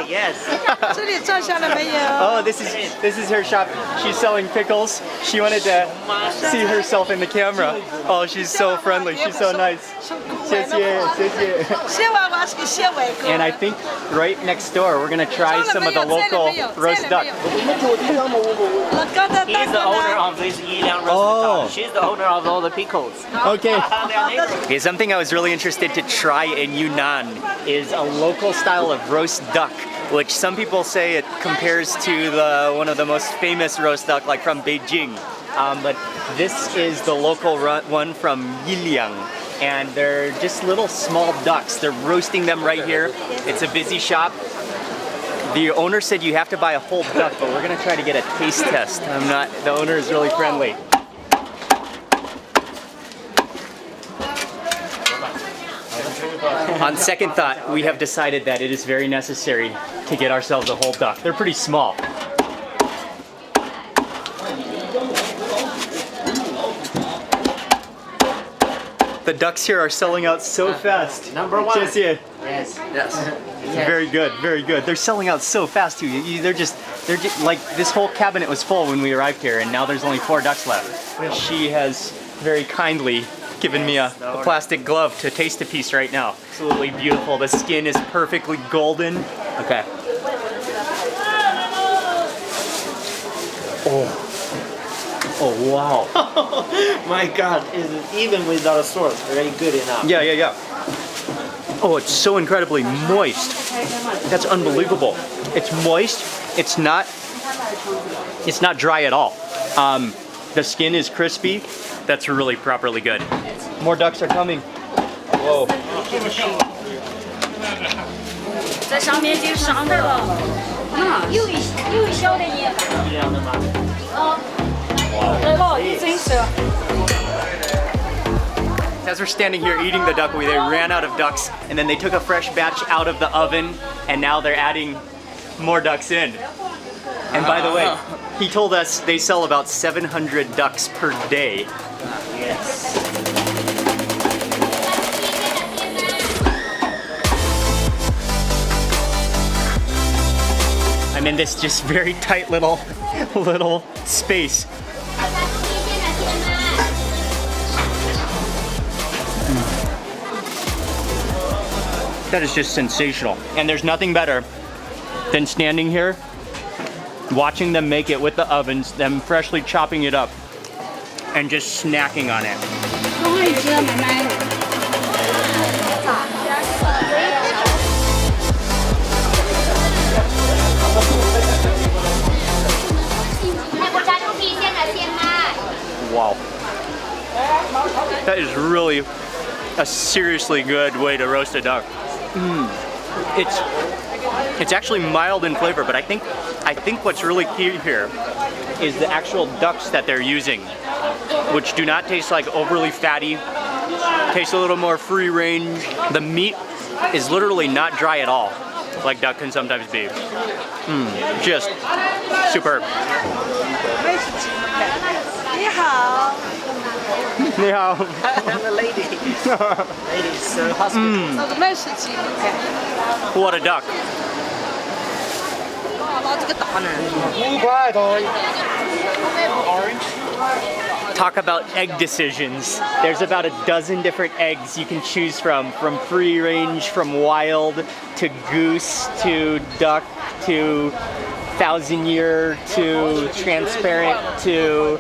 Yes. 这里照相了没有？ Oh, this is her shop. She's selling pickles. She wanted to see herself in the camera. Oh, she's so friendly. She's so nice. 谢谢谢谢。蟹尾我是个蟹尾哥。 And I think right next door we're gonna try some of the local roast duck. He's the owner of this Yilang roasted duck. She's the owner of all the pickles. Okay. Okay, something I was really interested to try in Yunnan is a local style of roast duck, which some people say it compares to one of the most famous roast duck, like from Beijing. But this is the local one from Yiliang. And they're just little small ducks. They're roasting them right here. It's a busy shop. The owner said you have to buy a whole duck, but we're gonna try to get a taste test. The owner is really friendly. On second thought, we have decided that it is very necessary to get ourselves a whole duck. They're pretty small. The ducks here are selling out so fast. Number one. 谢谢. Yes. Yes. Very good, very good. They're selling out so fast too. They're just like, this whole cabinet was full when we arrived here, and now there's only 4 ducks left. She has very kindly given me a plastic glove to taste a piece right now. Absolutely beautiful. The skin is perfectly golden. Okay. Oh wow. My God, even without a sauce, very good enough. Yeah. Oh, it's so incredibly moist. That's unbelievable. It's moist. It's not dry at all. The skin is crispy. That's really properly good. More ducks are coming. Whoa. 在上面就上来了，有一小的呢。一样的吗？来了，你真是。 As we're standing here eating the duck, they ran out of ducks, and then they took a fresh batch out of the oven, and now they're adding more ducks in. And by the way, he told us they sell about 700 ducks per day. Yes. I'm in this just very tight little space. That is just sensational. And there's nothing better than standing here, watching them make it with the ovens, them freshly chopping it up, and just snacking on it. 哇 That is really a seriously good way to roast a duck. It's actually mild in flavor, but I think what's really key here is the actual ducks that they're using, which do not taste like overly fatty, taste a little more free range. The meat is literally not dry at all, like duck can sometimes be. Just superb. 你好。 你好. The lady. Lady is so hospitable. 那个美食鸡， What a duck. 拿这个大呢。 Talk about egg decisions. There's about a dozen different eggs you can choose from free range, from wild, to goose, to duck, to 1,000-year, to transparent, to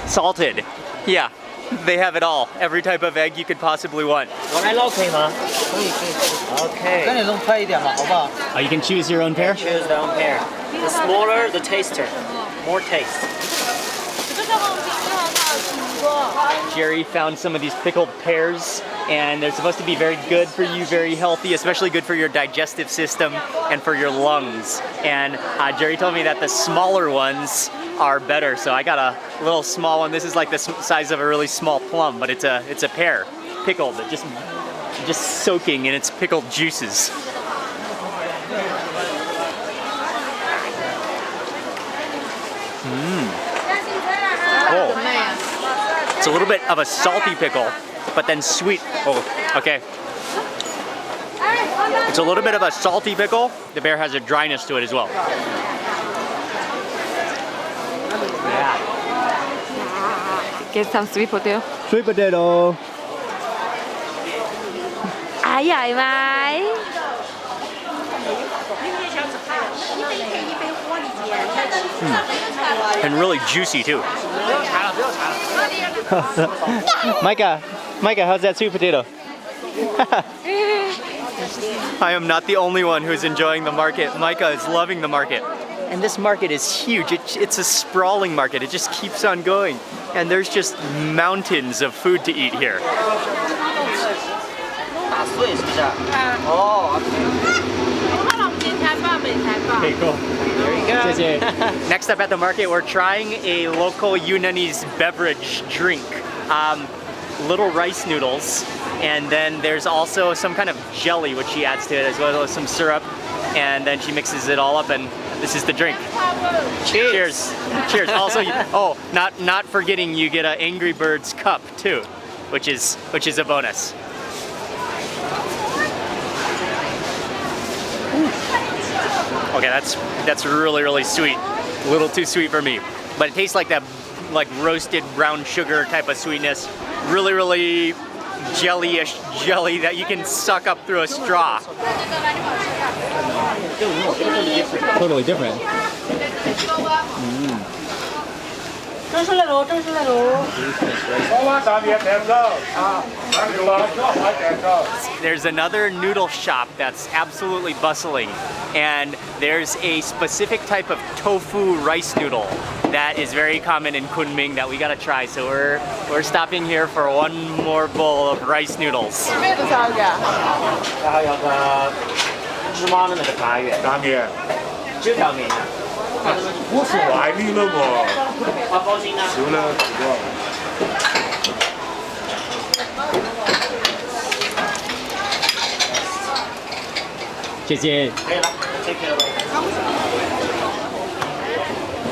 salted. Yeah, they have it all. Every type of egg you could possibly want. 我来捞可以吗？可以。Okay. 跟你弄快一点吧，好不好？ You can choose your own pair? Choose their own pair. The smaller, the taster. More taste. Jerry found some of these pickled pears, and they're supposed to be very good for you, very healthy, especially good for your digestive system and for your lungs. And Jerry told me that the smaller ones are better, so I got a little small one. This is like the size of a really small plum, but it's a pear, pickled, just soaking in its pickled juices. Oh. It's a little bit of a salty pickle, but then sweet. Oh, okay. It's a little bit of a salty pickle. The bear has a dryness to it as well. Yeah. Get some sweet potato. Sweet potato. 哎呀喂！ And really juicy too. Micah, how's that sweet potato? I am not the only one who's enjoying the market. Micah is loving the market. And this market is huge. It's a sprawling market. It just keeps on going. And there's just mountains of food to eat here. 打碎是不是？哦。 Okay, cool. There you go. Next up at the market, we're trying a local Yunanese beverage drink. Little rice noodles, and then there's also some kind of jelly which she adds to it, as well as some syrup, and then she mixes it all up, and this is the drink. Cheers! Cheers! Also, not forgetting, you get an Angry Birds cup too, which is a bonus. Okay, that's really sweet. A little too sweet for me, but it tastes like that, like roasted brown sugar type of sweetness. Really jelly-ish jelly that you can suck up through a straw. Totally different. 正式来喽，正式来喽。 There's another noodle shop that's absolutely bustling, and there's a specific type of tofu rice noodle that is very common in Kunming that we gotta try. So we're stopping here for one more bowl of rice noodles. 然后有个芝麻的那个炸圆，拉面，就条面。我是外地人哦，啊，包心呢？就那这个。 谢谢。可以了，take care.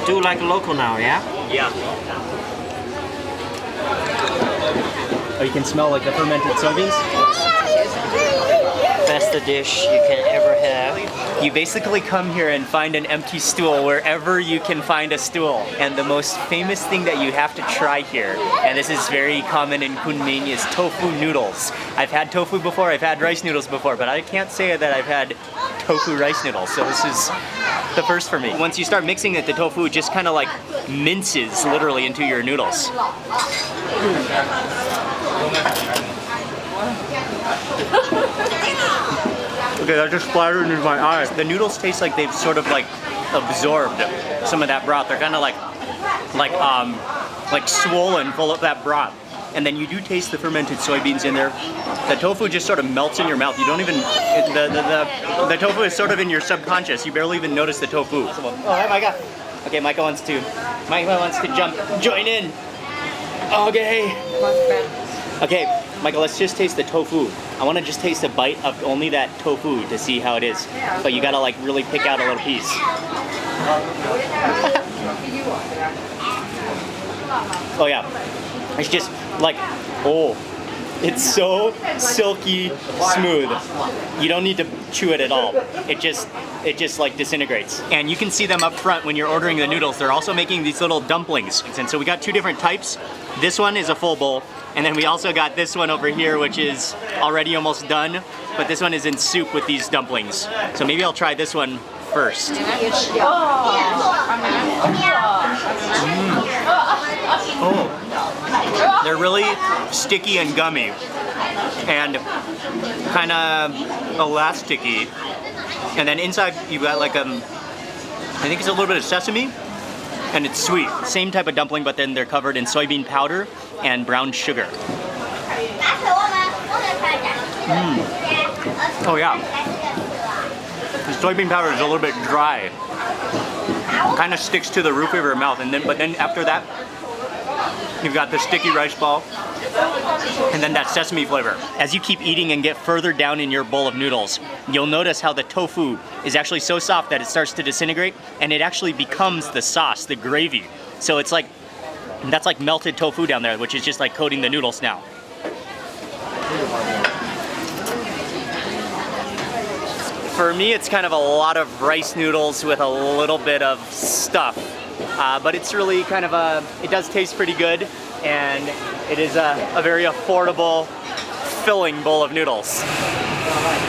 Do like local now, yeah? Yeah. Oh, you can smell like the fermented soybeans? Best dish you can ever have. You basically come here and find an empty stool wherever you can find a stool. And the most famous thing that you have to try here, and this is very common in Kunming, is tofu noodles. I've had tofu before, I've had rice noodles before, but I can't say that I've had tofu rice noodles, so this is the first for me. Once you start mixing it, the tofu just kind of like minces literally into your noodles. Okay, that just splattered into my eyes. The noodles taste like they've sort of like absorbed some of that broth. They're kind of like swollen, full of that broth. And then you do taste the fermented soybeans in there. The tofu just sort of melts in your mouth. You don't even, the tofu is sort of in your subconscious. You barely even notice the tofu. Oh, hi, Micah. Okay, Micah wants to join in. Okay. Okay, Michael, let's just taste the tofu. I want to just taste a bite of only that tofu to see how it is. But you gotta like really pick out a little piece. Oh yeah, it's just like, oh, it's so silky smooth. You don't need to chew it at all. It just like disintegrates. And you can see them up front when you're ordering the noodles. They're also making these little dumplings. And so we got two different types. This one is a full bowl. And then we also got this one over here, which is already almost done. But this one is in soup with these dumplings. So maybe I'll try this one first. Oh, they're really sticky and gummy and kind of elasticy. And then inside you've got like I think it's a little bit of sesame, and it's sweet. Same type of dumpling, but then they're covered in soybean powder and brown sugar. Oh yeah. The soybean powder is a little bit dry. Kind of sticks to the roof of your mouth, but then after that, you've got the sticky rice ball, and then that sesame flavor. As you keep eating and get further down in your bowl of noodles, you'll notice how the tofu is actually so soft that it starts to disintegrate, and it actually becomes the sauce, the gravy. So it's like, that's like melted tofu down there, which is just like coating the noodles now. For me, it's kind of a lot of rice noodles with a little bit of stuff. But it's really kind of it does taste pretty good, and it is a very affordable, filling bowl of noodles.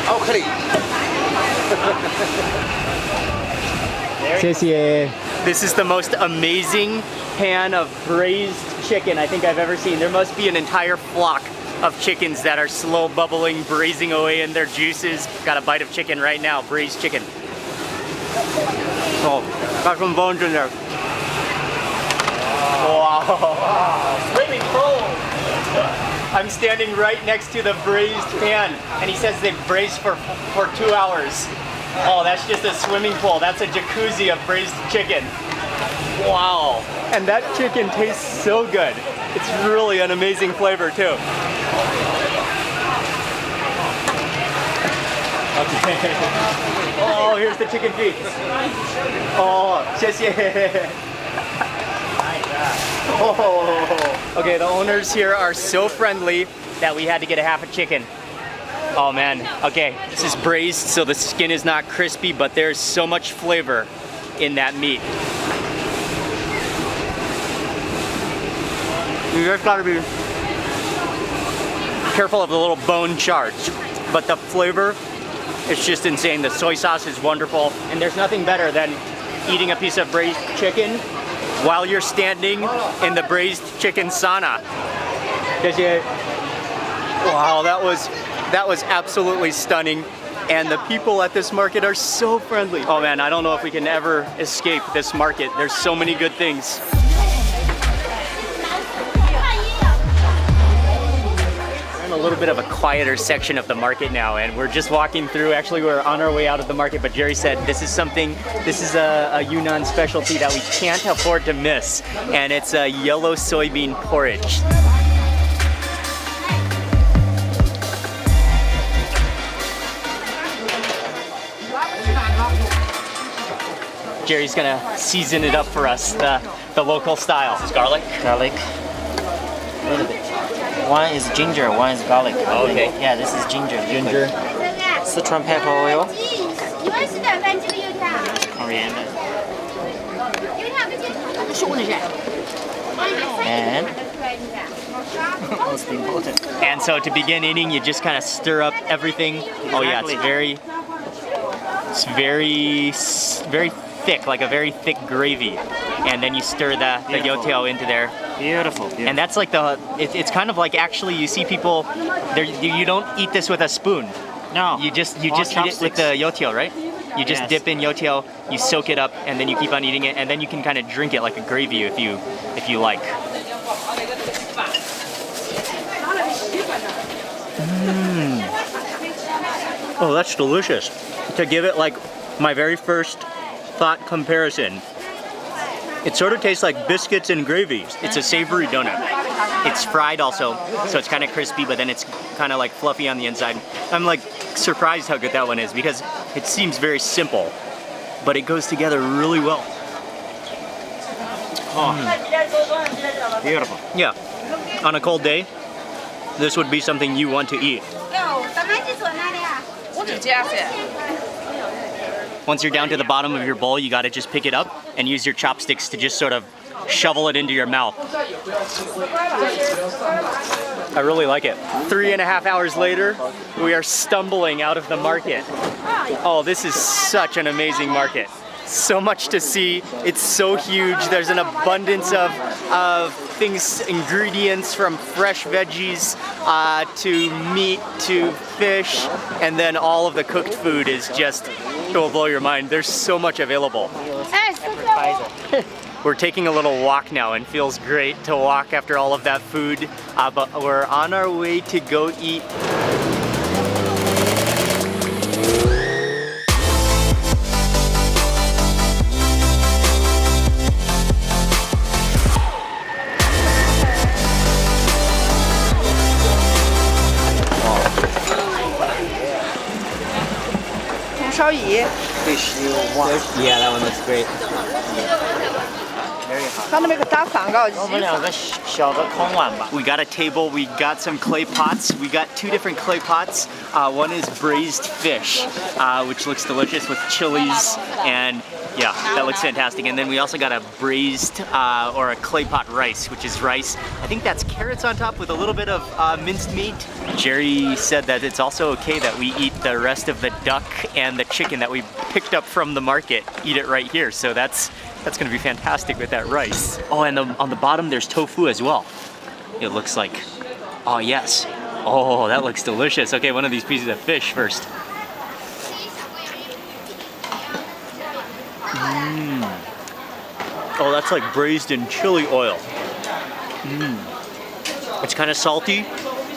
Oh, 可以。 谢谢。 This is the most amazing pan of braised chicken I think I've ever seen. There must be an entire flock of chickens that are slow bubbling, braising away in their juices. Got a bite of chicken right now, braised chicken. Oh, got some bones in there. Wow. Swimming cold. I'm standing right next to the braised pan, and he says they've braised for 2 hours. Oh, that's just a swimming pool. That's a jacuzzi of braised chicken. Wow. And that chicken tastes so good. It's really an amazing flavor too. Okay. Oh, here's the chicken feet. Oh, 谢谢. Oh. Okay, the owners here are so friendly that we had to get a half a chicken. Oh man, okay, this is braised, so the skin is not crispy, but there's so much flavor in that meat. You just gotta be careful of the little bone charge, but the flavor is just insane. The soy sauce is wonderful, and there's nothing better than eating a piece of braised chicken while you're standing in the braised chicken sauna. Wow, that was absolutely stunning, and the people at this market are so friendly. Oh man, I don't know if we can ever escape this market. There's so many good things. We're in a little bit of a quieter section of the market now, and we're just walking through. Actually, we're on our way out of the market, but Jerry said this is a Yunnan specialty that we can't afford to miss, and it's a yellow soybean porridge. Jerry's gonna season it up for us, the local style. This is garlic? Garlic. A little bit. One is ginger, one is garlic. Oh, okay. Yeah, this is ginger. Ginger. Sichuan pepper oil. Coriander. And most important. And so to begin eating, you just kind of stir up everything. Oh yeah, it's very thick, like a very thick gravy. And then you stir the youtiao into there. Beautiful. And that's like it's kind of like, actually you see people, you don't eat this with a spoon. No. You just eat it with the youtiao, right? You just dip in youtiao, you soak it up, and then you keep on eating it, and then you can kind of drink it like a gravy if you like. Oh, that's delicious. To give it like my very first thought comparison, it sort of tastes like biscuits and gravy. It's a savory donut. It's fried also, so it's kind of crispy, but then it's kind of like fluffy on the inside. I'm like surprised how good that one is, because it seems very simple, but it goes together really well. Oh, beautiful. Yeah, on a cold day, this would be something you want to eat. Once you're down to the bottom of your bowl, you gotta just pick it up and use your chopsticks to just sort of shovel it into your mouth. I really like it. 3.5 hours later, we are stumbling out of the market. Oh, this is such an amazing market. So much to see. It's so huge. There's an abundance of things, ingredients, from fresh veggies to meat to fish, and then all of the cooked food is just, it will blow your mind. There's so much available. We're taking a little walk now, and feels great to walk after all of that food, but we're on our way to go eat. Fish. Yeah, that one looks great. very hot. 他那边有个大饭糕，我们两个小的空碗吧。 We got a table, we got some clay pots. We got 2 different clay pots. One is braised fish, which looks delicious with chilies, and yeah, that looks fantastic. And then we also got a braised or a clay pot rice, which is rice. I think that's carrots on top with a little bit of minced meat. Jerry said that it's also okay that we eat the rest of the duck and the chicken that we picked up from the market, eat it right here. So that's gonna be fantastic with that rice. Oh, and on the bottom there's tofu as well. It looks like, oh yes. Oh, that looks delicious. Okay, one of these pieces of fish first. Oh, that's like braised in chili oil. It's kind of salty.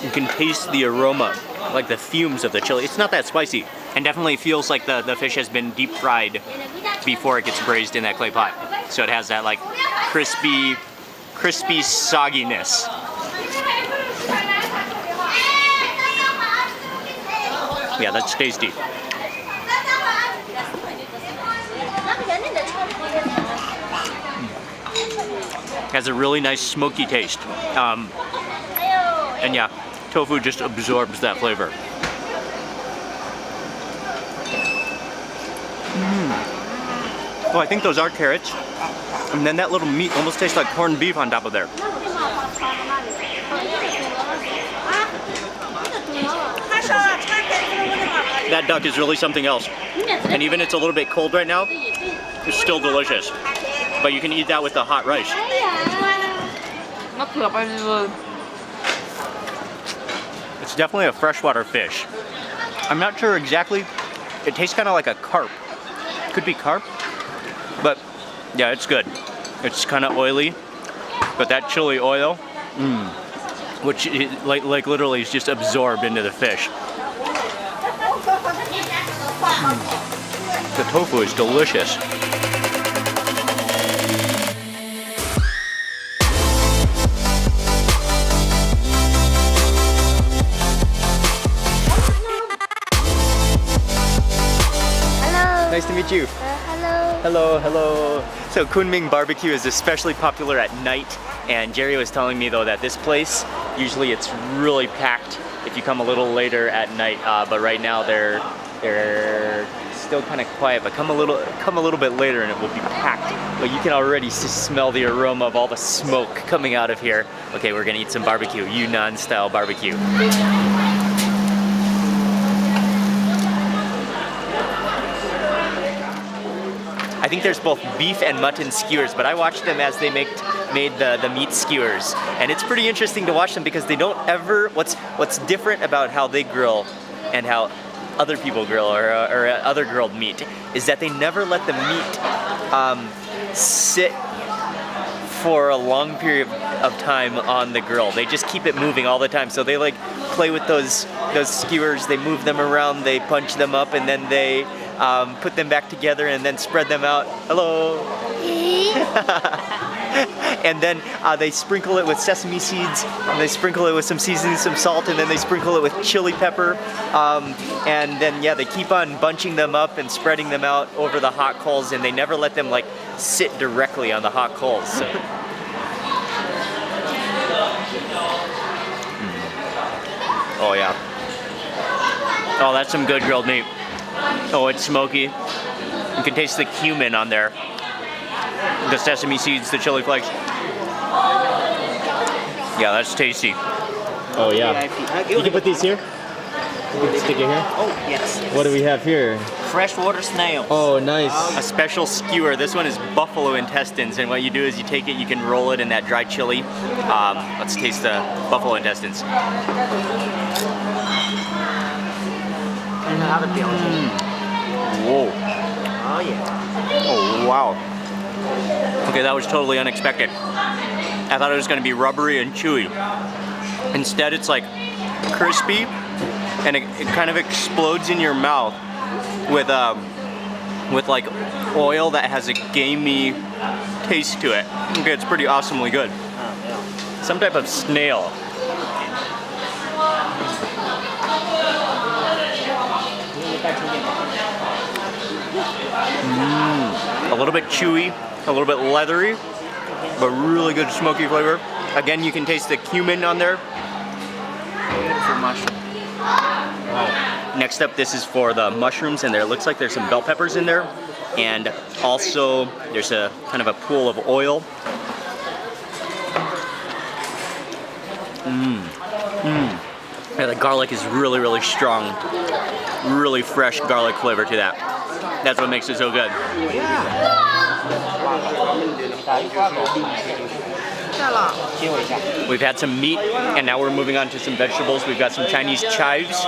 You can taste the aroma, like the fumes of the chili. It's not that spicy, and definitely feels like the fish has been deep fried before it gets braised in that clay pot. So it has that like crispy sogginess. Yeah, that's tasty. Has a really nice smoky taste. And yeah, tofu just absorbs that flavor. Oh, I think those are carrots. And then that little meat almost tastes like corned beef on top of there. That duck is really something else. And even it's a little bit cold right now, it's still delicious. But you can eat that with the hot rice. It's definitely a freshwater fish. I'm not sure exactly. It tastes kind of like a carp. Could be carp. But yeah, it's good. It's kind of oily. But that chili oil, which like literally is just absorbed into the fish. The tofu is delicious. Nice to meet you. Hello. Hello. So Kunming barbecue is especially popular at night, and Jerry was telling me though that this place, usually it's really packed if you come a little later at night, but right now they're still kind of quiet, but come a little bit later and it will be packed. But you can already smell the aroma of all the smoke coming out of here. Okay, we're gonna eat some barbecue, Yunnan style barbecue. I think there's both beef and mutton skewers, but I watched them as they made the meat skewers, and it's pretty interesting to watch them because they don't ever. What's different about how they grill and how other people grill or other grilled meat is that they never let the meat sit for a long period of time on the grill. They just keep it moving all the time. So they like play with those skewers. They move them around. They punch them up, and then they put them back together and then spread them out. Hello. And then they sprinkle it with sesame seeds, and they sprinkle it with some seasoning, some salt, and then they sprinkle it with chili pepper. And then yeah, they keep on bunching them up and spreading them out over the hot coals, and they never let them like sit directly on the hot coals. So. Oh yeah. Oh, that's some good grilled meat. Oh, it's smoky. You can taste the cumin on there. The sesame seeds, the chili flakes. Yeah, that's tasty. Oh yeah. You can put these here? You can stick it here? Oh, yes. What do we have here? Freshwater snails. Oh, nice. A special skewer. This one is buffalo intestines, and what you do is you take it, you can roll it in that dry chili. Let's taste the buffalo intestines. Whoa. Oh yeah. Oh wow. Okay, that was totally unexpected. I thought it was going to be rubbery and chewy. Instead, it's like crispy, and it kind of explodes in your mouth with like oil that has a gamey taste to it. Okay, it's pretty awesomely good. Some type of snail. A little bit chewy, a little bit leathery, but really good smoky flavor. Again, you can taste the cumin on there. Beautiful mushroom. Next up, this is for the mushrooms, and there looks like there's some bell peppers in there, and also there's a kind of a pool of oil. Yeah, the garlic is really, really strong. Really fresh garlic flavor to that. That's what makes it so good. We've had some meat, and now we're moving on to some vegetables. We've got some Chinese chives.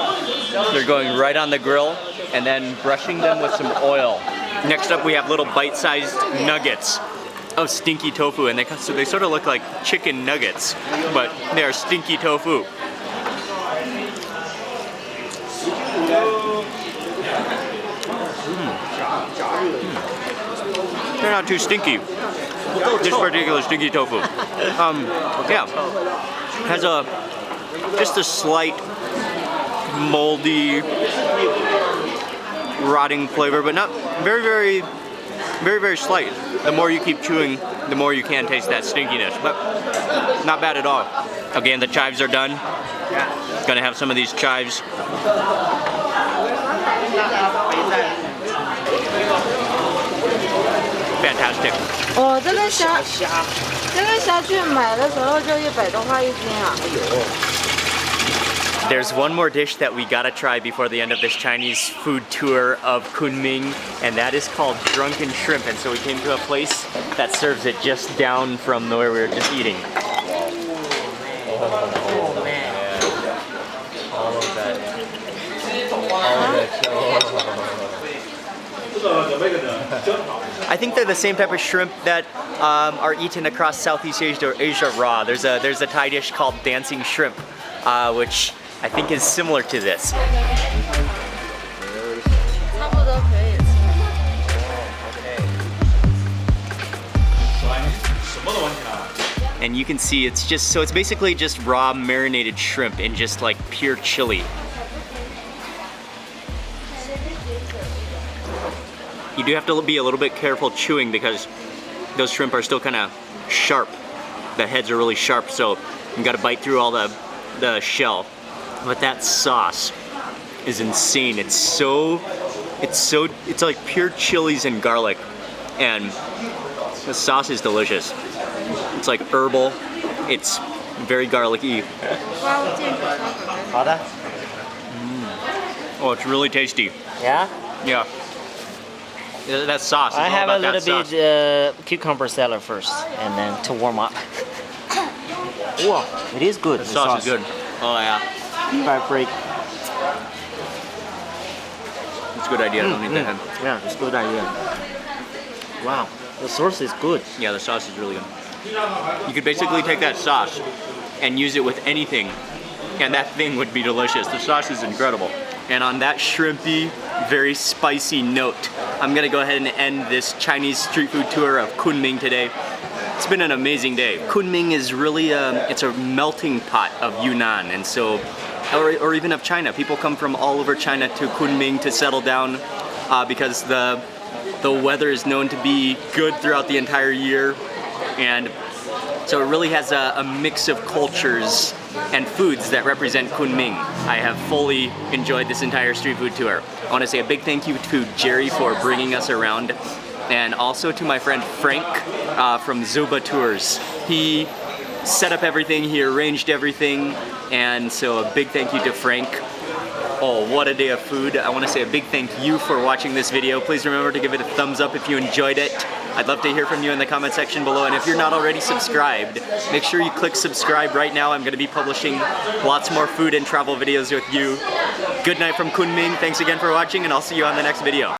They're going right on the grill, and then brushing them with some oil. Next up, we have little bite-sized nuggets of stinky tofu, and they sort of look like chicken nuggets, but they are stinky tofu. They're not too stinky. This particular stinky tofu. Yeah, has just a slight moldy, rotting flavor, but not very, very, very, very slight. The more you keep chewing, the more you can taste that stinkiness, but not bad at all. Again, the chives are done. Gonna have some of these chives. Fantastic. 哦，这个虾去买的时候就100多块1斤啊。 There's one more dish that we gotta try before the end of this Chinese food tour of Kunming, and that is called drunken shrimp. And so we came to a place that serves it just down from where we were just eating. Oh man. All of that. I think they're the same type of shrimp that are eaten across Southeast Asia or Asia raw. There's a Thai dish called dancing shrimp, which I think is similar to this. And you can see it's basically just raw marinated shrimp in just like pure chili. You do have to be a little bit careful chewing because those shrimp are still kind of sharp. The heads are really sharp, so you gotta bite through all the shell. But that sauce is insane. It's like pure chilies and garlic, and the sauce is delicious. It's like herbal. It's very garlicky. Oh, it's really tasty. Yeah? Yeah. That sauce. I have a little bit cucumber salad first, and then to warm up. Wow, it is good. The sauce is good. Oh yeah. Fabric. It's a good idea. I don't need that. Yeah, it's a good idea. Wow, the sauce is good. Yeah, the sauce is really good. You could basically take that sauce and use it with anything, and that thing would be delicious. The sauce is incredible. And on that shrimpy, very spicy note, I'm gonna go ahead and end this Chinese street food tour of Kunming today. It's been an amazing day. Kunming is really it's a melting pot of Yunnan, and so, or even of China. People come from all over China to Kunming to settle down because the weather is known to be good throughout the entire year, and so it really has a mix of cultures and foods that represent Kunming. I have fully enjoyed this entire street food tour. I want to say a big thank you to Jerry for bringing us around, and also to my friend Frank from Zuba Tours. He set up everything, he arranged everything, and so a big thank you to Frank. Oh, what a day of food. I want to say a big thank you for watching this video. Please remember to give it a thumbs up if you enjoyed it. I'd love to hear from you in the comment section below, and if you're not already subscribed, make sure you click subscribe right now. I'm going to be publishing lots more food and travel videos with you. Good night from Kunming. Thanks again for watching, and I'll see you on the next video.